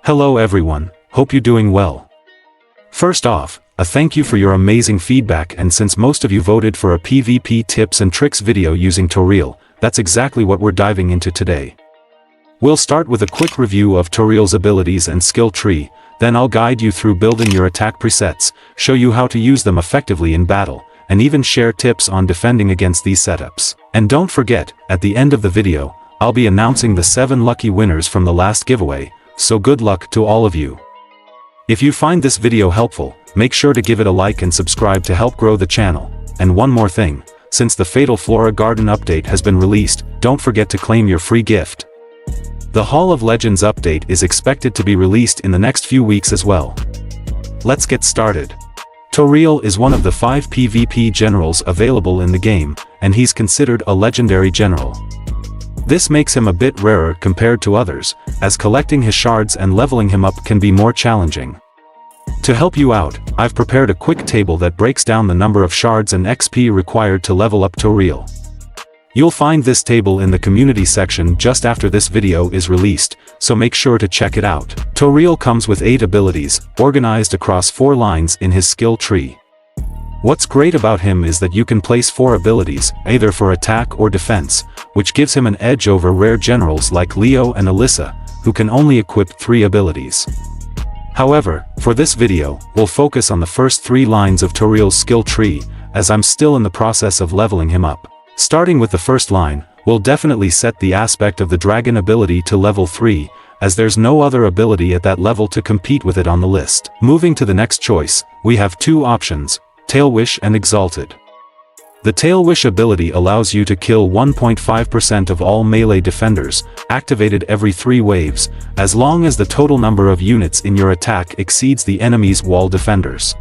Hello everyone, hope you're doing well. First off, a thank you for your amazing feedback, and since most of you voted for a PvP tips and tricks video using Toril, that's exactly what we're diving into today. We'll start with a quick review of Toril's abilities and skill tree, then I'll guide you through building your attack presets, show you how to use them effectively in battle, and even share tips on defending against these setups. And don't forget, at the end of the video, I'll be announcing the 7 lucky winners from the last giveaway, so good luck to all of you. If you find this video helpful, make sure to give it a like and subscribe to help grow the channel. And one more thing, since the Fatal Flora Garden update has been released, don't forget to claim your free gift. The Hall of Legends update is expected to be released in the next few weeks as well. Let's get started. Toril is one of the 5 PvP generals available in the game, and he's considered a legendary general. This makes him a bit rarer compared to others, as collecting his shards and leveling him up can be more challenging. To help you out, I've prepared a quick table that breaks down the number of shards and XP required to level up Toril. You'll find this table in the community section just after this video is released, so make sure to check it out. Toril comes with 8 abilities, organized across 4 lines in his skill tree. What's great about him is that you can place 4 abilities, either for attack or defense, which gives him an edge over rare generals like Leo and Alyssa, who can only equip 3 abilities. However, for this video, we'll focus on the first 3 lines of Toril's skill tree, as I'm still in the process of leveling him up. Starting with the first line, we'll definitely set the aspect of the dragon ability to level 3, as there's no other ability at that level to compete with it on the list. Moving to the next choice, we have 2 options, Tail Wish and Exalted. The Tail Wish ability allows you to kill 1.5% of all melee defenders, activated every 3 waves, as long as the total number of units in your attack exceeds the enemy's wall defenders.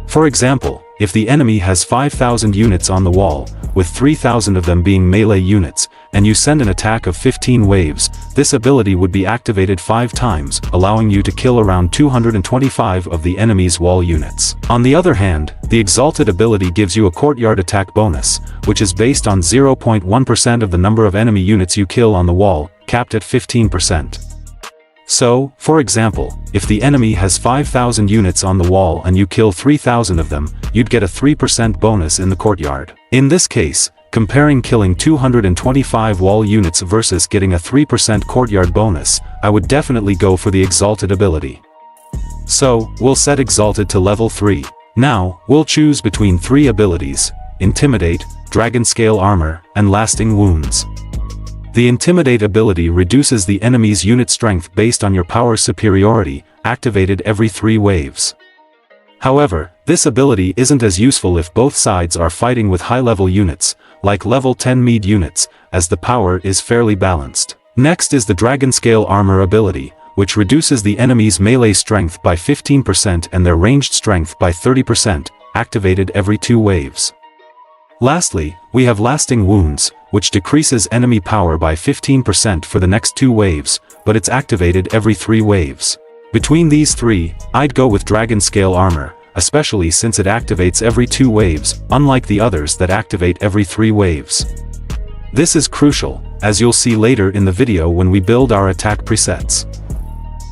For example, if the enemy has 5,000 units on the wall, with 3,000 of them being melee units, and you send an attack of 15 waves, this ability would be activated 5 times, allowing you to kill around 225 of the enemy's wall units. On the other hand, the Exalted ability gives you a courtyard attack bonus, which is based on 0.1% of the number of enemy units you kill on the wall, capped at 15%. So, for example, if the enemy has 5,000 units on the wall and you kill 3,000 of them, you'd get a 3% bonus in the courtyard. In this case, comparing killing 225 wall units versus getting a 3% courtyard bonus, I would definitely go for the Exalted ability. So, we'll set Exalted to level 3. Now, we'll choose between 3 abilities: Intimidate, Dragon Scale Armor, and Lasting Wounds. The Intimidate ability reduces the enemy's unit strength based on your power superiority, activated every 3 waves. However, this ability isn't as useful if both sides are fighting with high-level units, like level 10 Mead units, as the power is fairly balanced. Next is the Dragon Scale Armor ability, which reduces the enemy's melee strength by 15% and their ranged strength by 30%, activated every 2 waves. Lastly, we have Lasting Wounds, which decreases enemy power by 15% for the next 2 waves, but it's activated every 3 waves. Between these 3, I'd go with Dragon Scale Armor, especially since it activates every 2 waves, unlike the others that activate every 3 waves. This is crucial, as you'll see later in the video when we build our attack presets.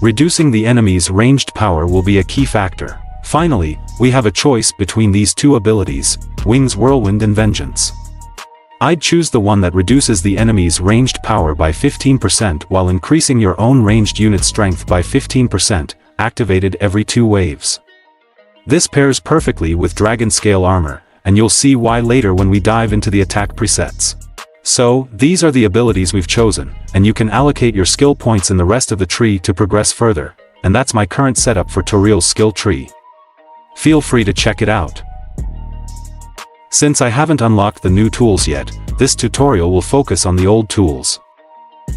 Reducing the enemy's ranged power will be a key factor. Finally, we have a choice between these 2 abilities, Wings Whirlwind and Vengeance. I'd choose the one that reduces the enemy's ranged power by 15% while increasing your own ranged unit strength by 15%, activated every 2 waves. This pairs perfectly with Dragon Scale Armor, and you'll see why later when we dive into the attack presets. So, these are the abilities we've chosen, and you can allocate your skill points in the rest of the tree to progress further, and that's my current setup for Toril's skill tree. Feel free to check it out. Since I haven't unlocked the new tools yet, this tutorial will focus on the old tools.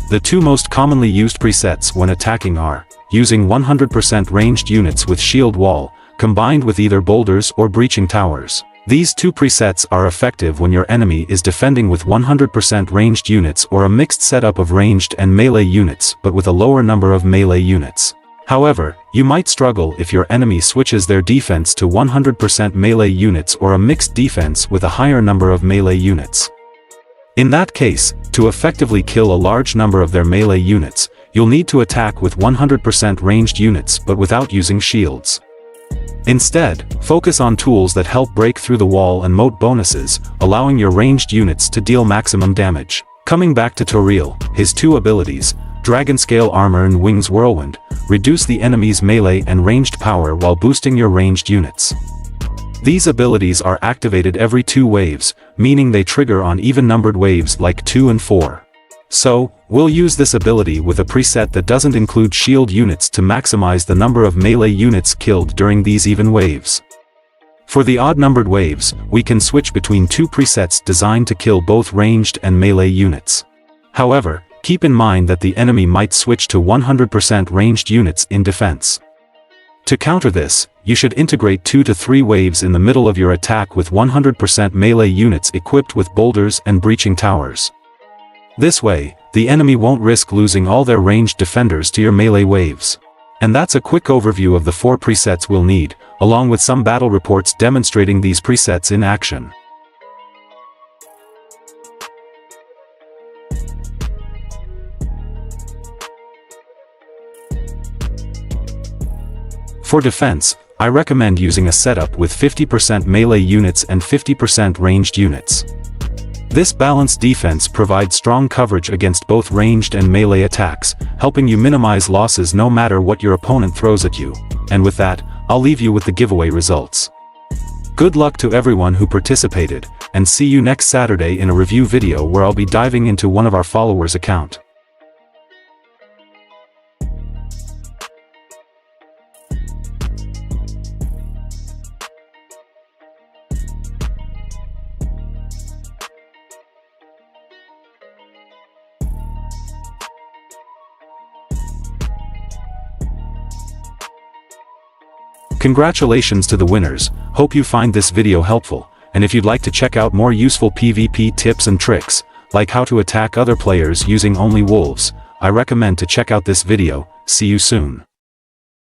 The 2 most commonly used presets when attacking are, using 100% ranged units with Shield Wall, combined with either boulders or breaching towers. These 2 presets are effective when your enemy is defending with 100% ranged units or a mixed setup of ranged and melee units but with a lower number of melee units. However, you might struggle if your enemy switches their defense to 100% melee units or a mixed defense with a higher number of melee units. In that case, to effectively kill a large number of their melee units, you'll need to attack with 100% ranged units but without using shields. Instead, focus on tools that help break through the wall and moat bonuses, allowing your ranged units to deal maximum damage. Coming back to Toril, his two abilities, Dragon Scale Armor and Wings Whirlwind, reduce the enemy's melee and ranged power while boosting your ranged units. These abilities are activated every 2 waves, meaning they trigger on even-numbered waves like 2 and 4. So, we'll use this ability with a preset that doesn't include shield units to maximize the number of melee units killed during these even waves. For the odd-numbered waves, we can switch between 2 presets designed to kill both ranged and melee units. However, keep in mind that the enemy might switch to 100% ranged units in defense. To counter this, you should integrate 2 to 3 waves in the middle of your attack with 100% melee units equipped with boulders and breaching towers. This way, the enemy won't risk losing all their ranged defenders to your melee waves. And that's a quick overview of the 4 presets we'll need, along with some battle reports demonstrating these presets in action. For defense, I recommend using a setup with 50% melee units and 50% ranged units. This balanced defense provides strong coverage against both ranged and melee attacks, helping you minimize losses no matter what your opponent throws at you. And with that, I'll leave you with the giveaway results. Good luck to everyone who participated, and see you next Saturday in a review video where I'll be diving into one of our followers' account. Congratulations to the winners, hope you find this video helpful, and if you'd like to check out more useful PvP tips and tricks, like how to attack other players using only wolves, I recommend to check out this video. See you soon.